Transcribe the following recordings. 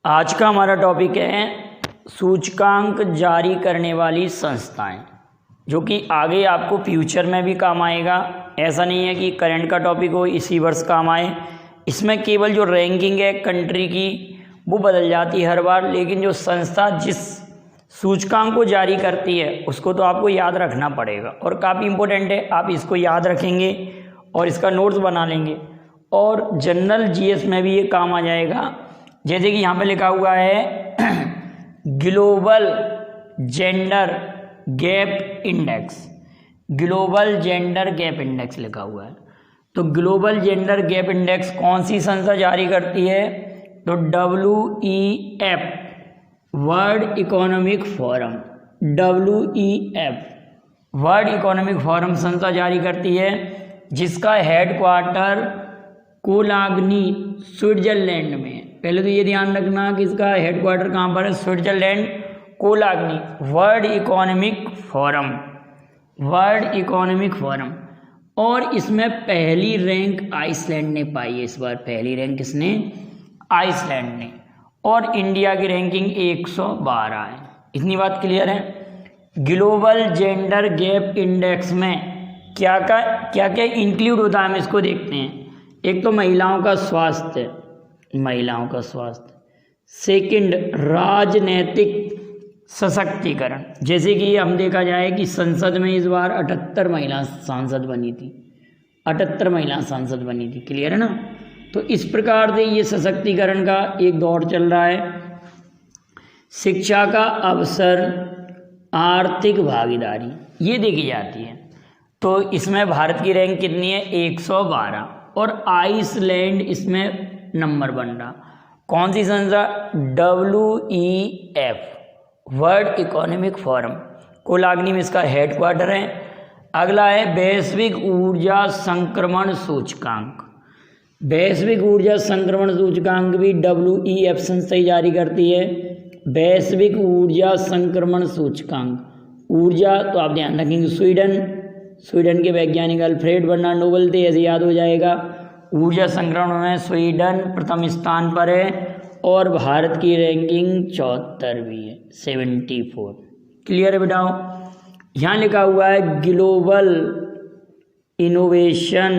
आज का हमारा टॉपिक है सूचकांक जारी करने वाली संस्थाएं, जो कि आगे आपको फ्यूचर में भी काम आएगा। ऐसा नहीं है कि करंट का टॉपिक हो इसी वर्ष काम आए। इसमें केवल जो रैंकिंग है कंट्री की वो बदल जाती है हर बार, लेकिन जो संस्था जिस सूचकांक को जारी करती है उसको तो आपको याद रखना पड़ेगा और काफ़ी इम्पोर्टेंट है। आप इसको याद रखेंगे और इसका नोट्स बना लेंगे और जनरल जीएस में भी ये काम आ जाएगा। जैसे कि यहाँ पे लिखा हुआ है global gender gap index, global gender gap index लिखा हुआ है। तो ग्लोबल जेंडर गैप इंडेक्स कौन सी संस्था जारी करती है? तो WEF, World Economic forum, WEF World Economic forum संस्था जारी करती है, जिसका हेडक्वार्टर कोलाग्नी स्विट्जरलैंड में है। पहले तो ये ध्यान रखना कि इसका हेडक्वार्टर कहाँ पर है, Switzerland Cologny. World Economic Forum, World Economic Forum. और इसमें पहली रैंक आइसलैंड ने पाई है। इस बार पहली रैंक किसने? आइसलैंड ने। और इंडिया की रैंकिंग 112 है। इतनी बात क्लियर है। ग्लोबल जेंडर गैप इंडेक्स में क्या क्या इंक्लूड होता है, हम इसको देखते हैं। एक तो महिलाओं का स्वास्थ्य, महिलाओं का स्वास्थ्य। सेकंड, राजनैतिक सशक्तिकरण। जैसे कि हम देखा जाए कि संसद में इस बार 78 महिला सांसद बनी थी, 78 महिला सांसद बनी थी। क्लियर है ना? तो इस प्रकार से ये सशक्तिकरण का एक दौर चल रहा है। शिक्षा का अवसर, आर्थिक भागीदारी, ये देखी जाती है। तो इसमें भारत की रैंक कितनी है? 112। और आइसलैंड इसमें नंबर बन रहा। कौन सी संस्था? WEF, World Economic Forum. Cologny में इसका हेडक्वार्टर है। अगला है वैश्विक ऊर्जा संक्रमण सूचकांक। वैश्विक ऊर्जा संक्रमण सूचकांक भी WEF संस्था ही जारी करती है। वैश्विक ऊर्जा संक्रमण सूचकांक, ऊर्जा तो आप ध्यान रखेंगे स्वीडन के वैज्ञानिक अल्फ्रेड बर्नार्ड नोबल थे, ऐसे याद हो जाएगा। ऊर्जा संक्रमण में स्वीडन प्रथम स्थान पर है और भारत की रैंकिंग 74वीं है, 74। क्लियर है बेटाओ? यहाँ लिखा हुआ है global innovation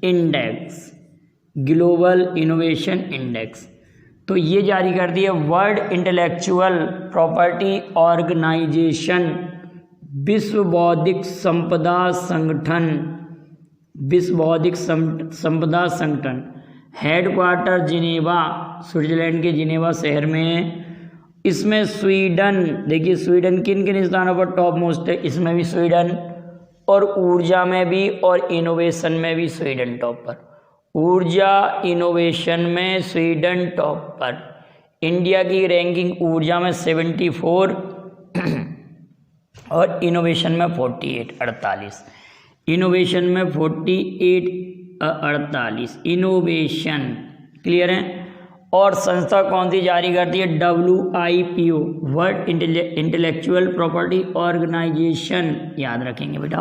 index, global innovation index. तो ये जारी कर दी है वर्ल्ड इंटेलेक्चुअल प्रॉपर्टी ऑर्गेनाइजेशन, विश्व बौद्धिक संपदा संगठन, विश्व बौद्धिक संपदा संगठन। हेडक्वार्टर जिनेवा, स्विट्जरलैंड के जिनेवा शहर में है। इसमें स्वीडन, देखिए स्वीडन किन किन स्थानों पर टॉप मोस्ट है? इसमें भी स्वीडन, और ऊर्जा में भी और इनोवेशन में भी स्वीडन टॉप पर। ऊर्जा इनोवेशन में स्वीडन टॉप पर। इंडिया की रैंकिंग ऊर्जा में 74 और इनोवेशन में 48। इनोवेशन में 48 इनोवेशन। क्लियर है? और संस्था कौन सी जारी करती है? WIPO, world intellectual property organization. याद रखेंगे बेटा।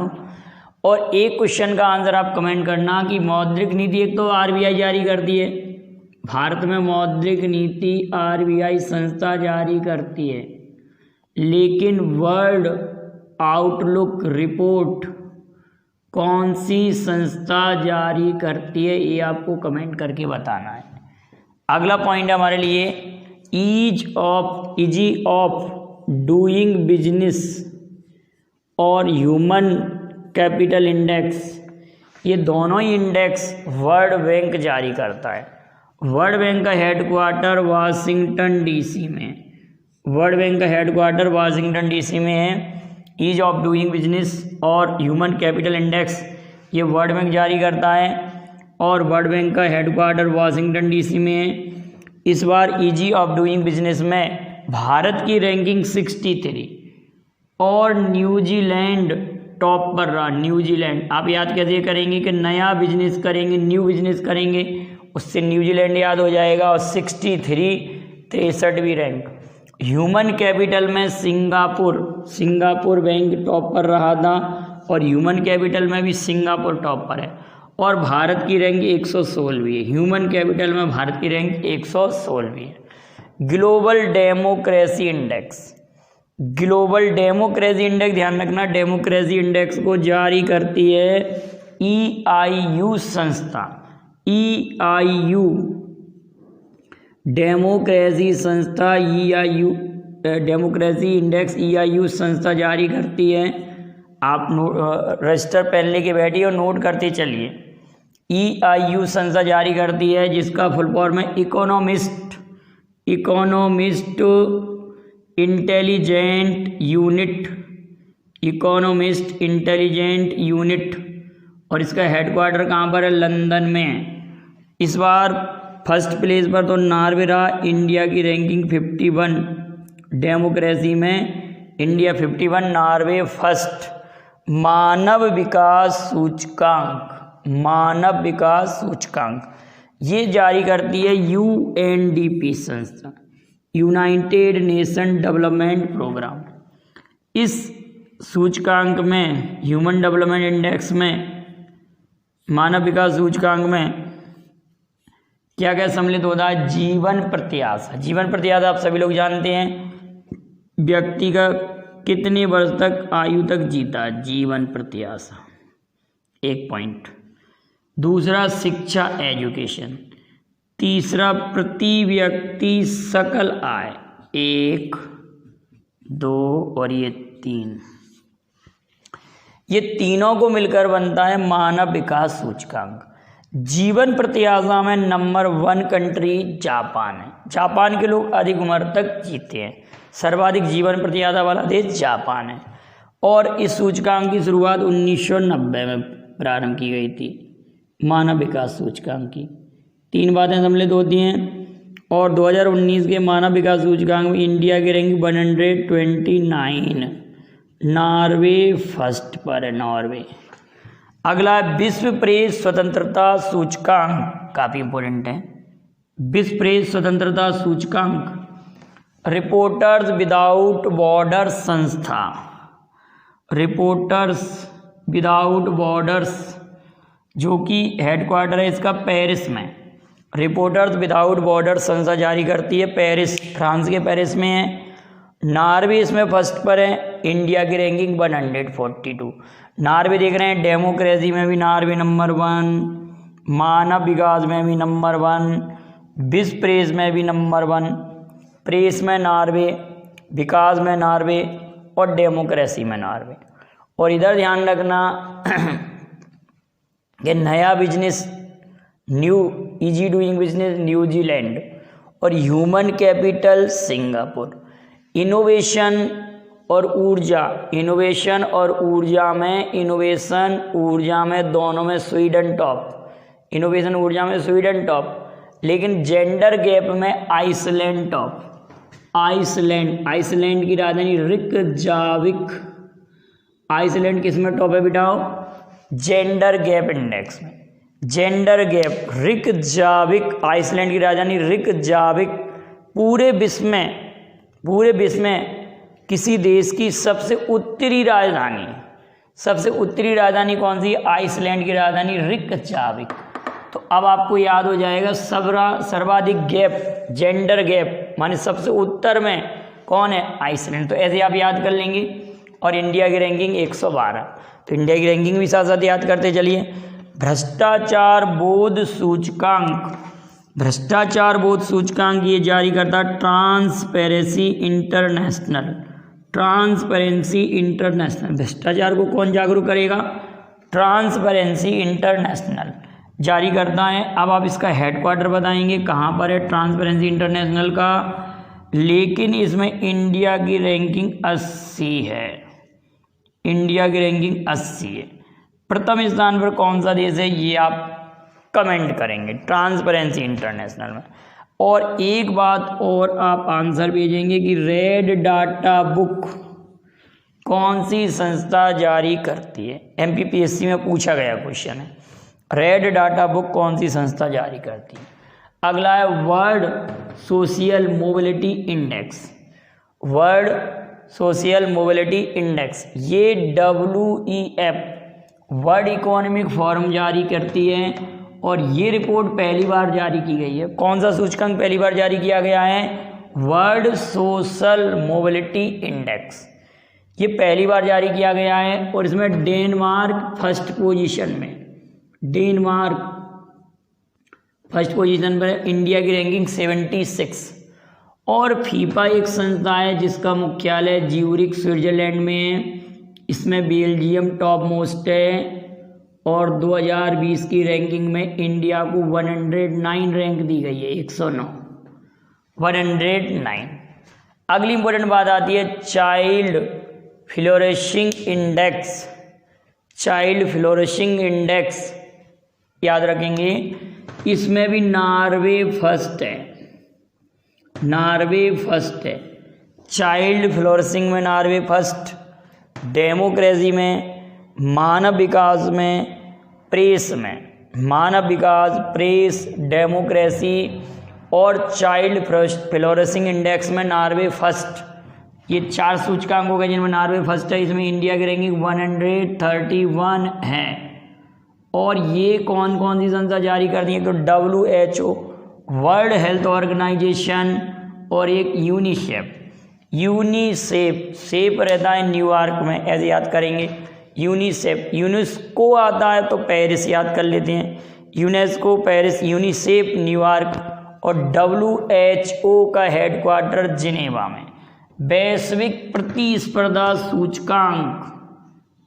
और एक क्वेश्चन का आंसर आप कमेंट करना कि मौद्रिक नीति एक तो RBI जारी करती है, भारत में मौद्रिक नीति RBI संस्था जारी करती है, लेकिन वर्ल्ड आउटलुक रिपोर्ट कौन सी संस्था जारी करती है? ये आपको कमेंट करके बताना है। अगला पॉइंट है हमारे लिए ईज ऑफ डूइंग बिजनेस और ह्यूमन कैपिटल इंडेक्स। ये दोनों ही इंडेक्स वर्ल्ड बैंक जारी करता है। वर्ल्ड बैंक का हेडक्वार्टर वाशिंगटन DC में, वर्ल्ड बैंक का हेडक्वार्टर वाशिंगटन DC में है। ईज ऑफ डूइंग बिजनेस और ह्यूमन कैपिटल इंडेक्स ये वर्ल्ड बैंक जारी करता है और वर्ल्ड बैंक का हेडक्वार्टर वाशिंगटन DC में है। इस बार ईजी ऑफ डूइंग बिजनेस में भारत की रैंकिंग 63 और न्यूजीलैंड टॉप पर रहा। न्यूजीलैंड आप याद कैसे करेंगे कि नया बिजनेस करेंगे, न्यू बिजनेस करेंगे, उससे न्यूजीलैंड याद हो जाएगा। और 63 63वीं रैंक। ह्यूमन कैपिटल में सिंगापुर बैंक टॉप पर रहा था और ह्यूमन कैपिटल में भी सिंगापुर टॉप पर है। और भारत की रैंक 116वीं है। ह्यूमन कैपिटल में भारत की रैंक 116वीं है। Global democracy index, global democracy index, ध्यान रखना डेमोक्रेसी इंडेक्स को जारी करती है EIU संस्था। EIU डेमोक्रेसी संस्था, EIU डेमोक्रेसी इंडेक्स EIU संस्था जारी करती है। आप रजिस्टर पेन लेके बैठिए और नोट करते चलिए। EIU संस्था जारी करती है, जिसका फुल फॉर्म है economist intelligent unit, economist intelligent unit, और इसका हेडक्वार्टर कहाँ पर है? लंदन में है। इस बार फर्स्ट प्लेस पर तो नॉर्वे रहा। इंडिया की रैंकिंग 51, डेमोक्रेसी में इंडिया 51, नॉर्वे फर्स्ट। मानव विकास सूचकांक, मानव विकास सूचकांक ये जारी करती है UNDP संस्था, यूनाइटेड नेशन डेवलपमेंट प्रोग्राम। इस सूचकांक में, ह्यूमन डेवलपमेंट इंडेक्स में, मानव विकास सूचकांक में क्या क्या सम्मिलित होता है? जीवन प्रत्याशा। जीवन प्रत्याशा आप सभी लोग जानते हैं, व्यक्ति का कितने वर्ष तक आयु तक जीता, जीवन प्रत्याशा 1 पॉइंट। दूसरा शिक्षा एजुकेशन। तीसरा प्रति व्यक्ति सकल आय 1, 2 और ये 3, ये तीनों को मिलकर बनता है मानव विकास सूचकांक। जीवन प्रत्याशा में नंबर 1 कंट्री जापान है। जापान के लोग अधिक उम्र तक जीते हैं। सर्वाधिक जीवन प्रत्याशा वाला देश जापान है। और इस सूचकांक की शुरुआत 1990 में प्रारंभ की गई थी, मानव विकास सूचकांक की। 3 बातें सम्मिलित होती हैं। और 2019 के मानव विकास सूचकांक में इंडिया की रैंक 129, नॉर्वे फर्स्ट पर है, नॉर्वे। अगला विश्व प्रेस स्वतंत्रता सूचकांक, काफ़ी इंपॉर्टेंट है। विश्व प्रेस स्वतंत्रता सूचकांक, रिपोर्टर्स विदाउट बॉर्डर्स संस्था, रिपोर्टर्स विदाउट बॉर्डर्स, जो कि हेडक्वार्टर है इसका पेरिस में। रिपोर्टर्स विदाउट बॉर्डर्स संस्था जारी करती है, पेरिस, फ्रांस के पेरिस में है। नॉर्वे इसमें फर्स्ट पर है, इंडिया की रैंकिंग 142। नॉर्वे देख रहे हैं, डेमोक्रेसी में भी नॉर्वे नंबर 1, मानव विकास में भी नंबर 1, विश्व प्रेस में भी नंबर 1। प्रेस में नॉर्वे, विकास में नॉर्वे और डेमोक्रेसी में नॉर्वे। और इधर ध्यान रखना कि नया business, new easy doing business New Zealand, और ह्यूमन कैपिटल सिंगापुर। इनोवेशन और ऊर्जा, इनोवेशन और ऊर्जा में, इनोवेशन ऊर्जा में दोनों में स्वीडन टॉप, इनोवेशन ऊर्जा में स्वीडन टॉप, लेकिन जेंडर गैप में आइसलैंड टॉप। आइसलैंड, आइसलैंड की राजधानी रिकजाविक। आइसलैंड किस में टॉप है बेटाओ? जेंडर गैप इंडेक्स में। जेंडर गैप, रिकजाविक, आइसलैंड की राजधानी रिकजाविक पूरे विश्व में किसी देश की सबसे उत्तरी राजधानी, सबसे उत्तरी राजधानी कौन सी? आइसलैंड की राजधानी रिकजाविक। तो अब आपको याद हो जाएगा सर्वाधिक गैप, जेंडर गैप माने सबसे उत्तर में कौन है? आइसलैंड। तो ऐसे आप याद कर लेंगे। और इंडिया की रैंकिंग 112, तो इंडिया की रैंकिंग भी साथ साथ याद करते चलिए। भ्रष्टाचार बोध सूचकांक, भ्रष्टाचार बोध सूचकांक ये जारी करता ट्रांसपेरेंसी इंटरनेशनल। ट्रांसपेरेंसी इंटरनेशनल, भ्रष्टाचार को कौन जागरूक करेगा? ट्रांसपेरेंसी इंटरनेशनल जारी करता है। अब आप इसका हेडक्वार्टर बताएंगे कहाँ पर है ट्रांसपेरेंसी इंटरनेशनल का, लेकिन इसमें इंडिया की रैंकिंग 80 है। इंडिया की रैंकिंग 80 है। प्रथम स्थान पर कौन सा देश है ये आप कमेंट करेंगे ट्रांसपेरेंसी इंटरनेशनल में। और एक बात और आप आंसर भेजेंगे कि रेड डाटा बुक कौन सी संस्था जारी करती है? MPPSC में पूछा गया क्वेश्चन है, रेड डाटा बुक कौन सी संस्था जारी करती है। अगला है world social mobility index. World social mobility index ये WEF, वर्ल्ड इकोनॉमिक फोरम जारी करती है और ये रिपोर्ट पहली बार जारी की गई है। कौन सा सूचकांक पहली बार जारी किया गया है? वर्ल्ड सोशल मोबिलिटी इंडेक्स, ये पहली बार जारी किया गया है और इसमें डेनमार्क फर्स्ट पोजीशन में, डेनमार्क फर्स्ट पोजीशन पर, इंडिया की रैंकिंग 76। और फीफा एक संस्था है जिसका मुख्यालय ज्यूरिख स्विट्जरलैंड में है, इसमें बेल्जियम टॉप मोस्ट है और 2020 की रैंकिंग में इंडिया को 109 रैंक दी गई है, 109, 109। अगली इंपॉर्टेंट बात आती है child flourishing index, child flourishing index याद रखेंगे, इसमें भी नॉर्वे फर्स्ट है, नॉर्वे फर्स्ट है, चाइल्ड फ्लोरिशिंग में नॉर्वे फर्स्ट, डेमोक्रेसी में, मानव विकास में, प्रेस में, मानव विकास, प्रेस, डेमोक्रेसी और चाइल्ड फ्लोरिशिंग इंडेक्स में नॉर्वे फर्स्ट। ये 4 सूचकांक हो गए जिनमें नॉर्वे फर्स्ट है। इसमें इंडिया की रैंकिंग 131 है। और ये कौन कौन सी संस्था जारी करती है? तो WHO, वर्ल्ड हेल्थ ऑर्गेनाइजेशन और एक यूनिसेफ, यूनिसेफ, सेफ रहता है न्यूयॉर्क में, ऐसे याद करेंगे, यूनिसेफ। यूनेस्को आता है तो पेरिस याद कर लेते हैं, यूनेस्को पेरिस, यूनिसेफ न्यूयॉर्क और WHO का हेडक्वार्टर जिनेवा में। वैश्विक प्रतिस्पर्धा सूचकांक,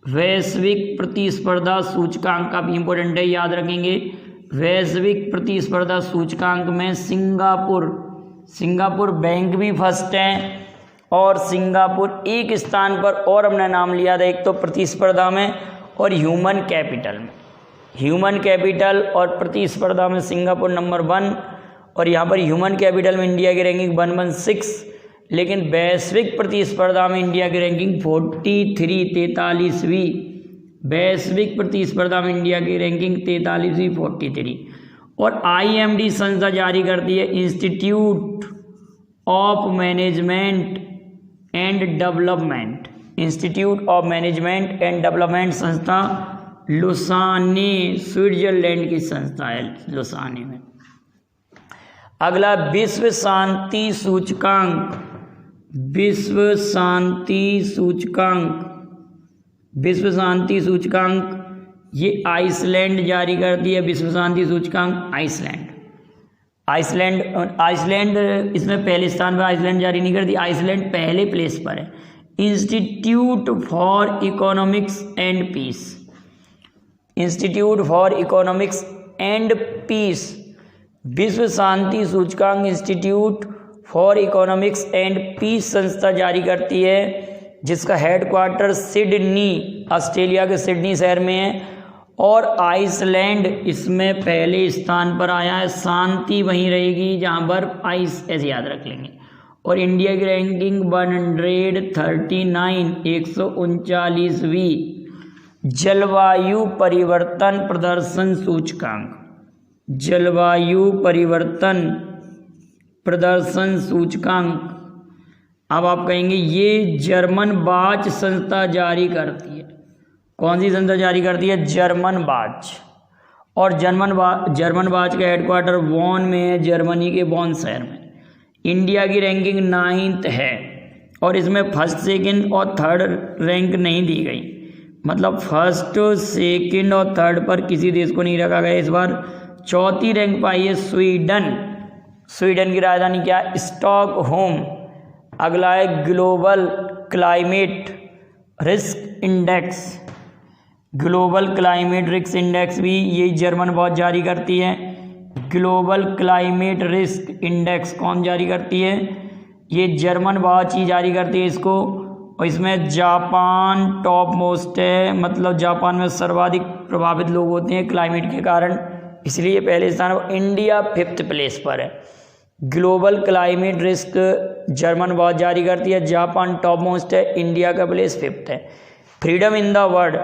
वैश्विक प्रतिस्पर्धा सूचकांक का भी इंपॉर्टेंट है, याद रखेंगे। वैश्विक प्रतिस्पर्धा सूचकांक में सिंगापुर, सिंगापुर बैंक भी फर्स्ट है और सिंगापुर एक स्थान पर और हमने नाम लिया था, एक तो प्रतिस्पर्धा में और ह्यूमन कैपिटल में, ह्यूमन कैपिटल और प्रतिस्पर्धा में सिंगापुर नंबर 1 और यहाँ पर ह्यूमन कैपिटल में इंडिया की रैंकिंग 116, लेकिन वैश्विक प्रतिस्पर्धा में इंडिया की रैंकिंग 43वीं, वैश्विक प्रतिस्पर्धा में इंडिया की रैंकिंग 43वीं, 43। और IMD संस्था जारी करती है institute of management and development, institute of management and development संस्था लुसाने, स्विट्जरलैंड की संस्था है, लुसाने में। अगला विश्व शांति सूचकांक, विश्व शांति सूचकांक, विश्व शांति सूचकांक ये आइसलैंड जारी करती है। विश्व शांति सूचकांक आइसलैंड, आइसलैंड इसमें पहले स्थान पर आइसलैंड जारी नहीं करती, आइसलैंड पहले प्लेस पर है। Institute for economics and peace, institute for economics and peace, विश्व शांति सूचकांक institute for economics and peace संस्था जारी करती है, जिसका हेडक्वार्टर सिडनी, ऑस्ट्रेलिया के सिडनी शहर में है। और आइसलैंड इसमें पहले स्थान पर आया है, शांति वहीं रहेगी जहां पर आइस, ऐसे याद रख लेंगे। और इंडिया की रैंकिंग 139, 139वीं। जलवायु परिवर्तन प्रदर्शन सूचकांक, जलवायु परिवर्तन प्रदर्शन सूचकांक, अब आप कहेंगे ये जर्मन बाच संस्था जारी करती है। कौन सी संस्था जारी करती है? जर्मन बाच। और जर्मन बाच का हेडक्वार्टर बॉन में है, जर्मनी के बॉन शहर में। इंडिया की रैंकिंग 9th है और इसमें फर्स्ट, सेकंड और थर्ड रैंक नहीं दी गई, मतलब फर्स्ट, सेकंड और थर्ड पर किसी देश को नहीं रखा गया। इस बार 4थी रैंक पाई है स्वीडन, स्वीडन की राजधानी क्या है? स्टॉकहोम। अगला है global climate risk index, global climate risk index भी यही जर्मन बहुत जारी करती है। ग्लोबल क्लाइमेट रिस्क इंडेक्स कौन जारी करती है? ये जर्मन बहुत ही जारी करती है इसको। और इसमें जापान टॉप मोस्ट है, मतलब जापान में सर्वाधिक प्रभावित लोग होते हैं क्लाइमेट के कारण, इसलिए पहले स्थान पर। इंडिया 5th प्लेस पर है। ग्लोबल क्लाइमेट रिस्क जर्मन बहुत जारी करती है, जापान टॉप मोस्ट है, इंडिया का प्लेस 5th है। Freedom in the World,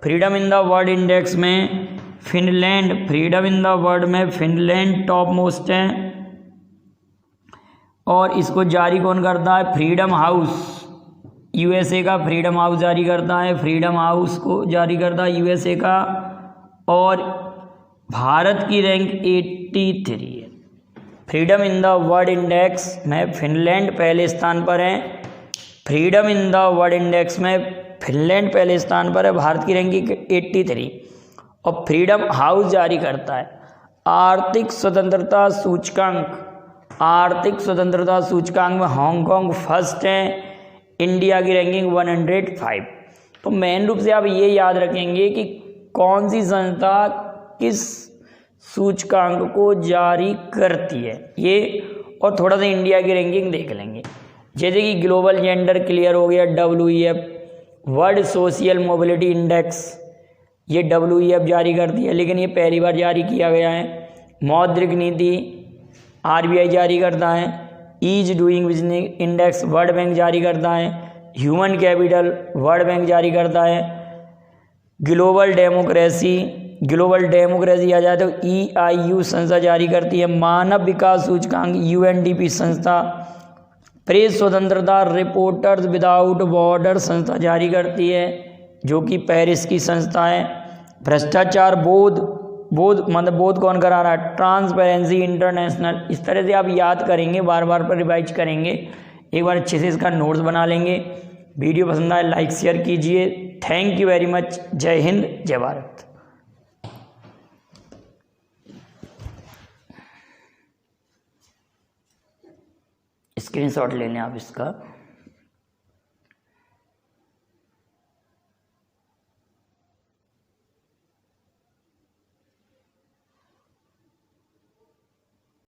Freedom in the World index में Finland, Freedom in the World में फिनलैंड टॉप मोस्ट है। और इसको जारी कौन करता है? फ्रीडम हाउस, यूएसए का फ्रीडम हाउस जारी करता है, फ्रीडम हाउस को जारी करता है यूएसए का। और भारत की रैंक 83 है। Freedom in the World index में फिनलैंड पहले स्थान पर है। Freedom in the World index में फिनलैंड पहले स्थान पर है, भारत की रैंकिंग 83। और फ्रीडम हाउस जारी करता है आर्थिक स्वतंत्रता सूचकांक। आर्थिक स्वतंत्रता सूचकांक में हांगकांग फर्स्ट है, इंडिया की रैंकिंग 105। तो मेन रूप से आप ये याद रखेंगे कि कौन सी संस्था किस सूचकांक को जारी करती है ये, और थोड़ा सा इंडिया की रैंकिंग देख लेंगे। जैसे कि ग्लोबल जेंडर क्लियर हो गया, WEF, world social mobility index, ये WEF जारी करती है, लेकिन ये पहली बार जारी किया गया है। मौद्रिक नीति RBI जारी करता है। Ease doing business index world bank जारी करता है। ह्यूमन कैपिटल वर्ल्ड बैंक जारी करता है। ग्लोबल डेमोक्रेसी आ जाए तो EIU संस्था जारी करती है। मानव विकास सूचकांक UNDP संस्था। प्रेस स्वतंत्रता रिपोर्टर्स विदाउट बॉर्डर संस्था जारी करती है, जो कि पेरिस की संस्था है। भ्रष्टाचार बोध कौन करा रहा है? Transparency international. इस तरह से आप याद करेंगे, बार बार पर रिवाइज करेंगे, एक बार अच्छे से इसका नोट्स बना लेंगे। वीडियो पसंद आए लाइक शेयर कीजिए। Thank you very much. जय हिंद, जय भारत। स्क्रीनशॉट ले लें आप इसका।